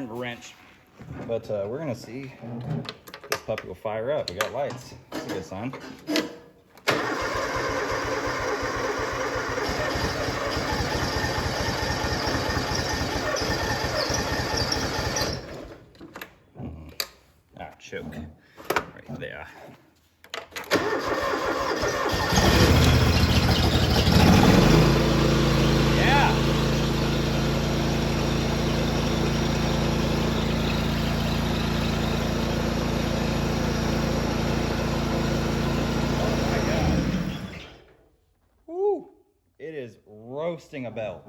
of a wrench. But we're gonna see if this puppy will fire up. We got lights. That's a good sign. Choke right there. Yeah. Oh my God. Woo. It is roasting a bell.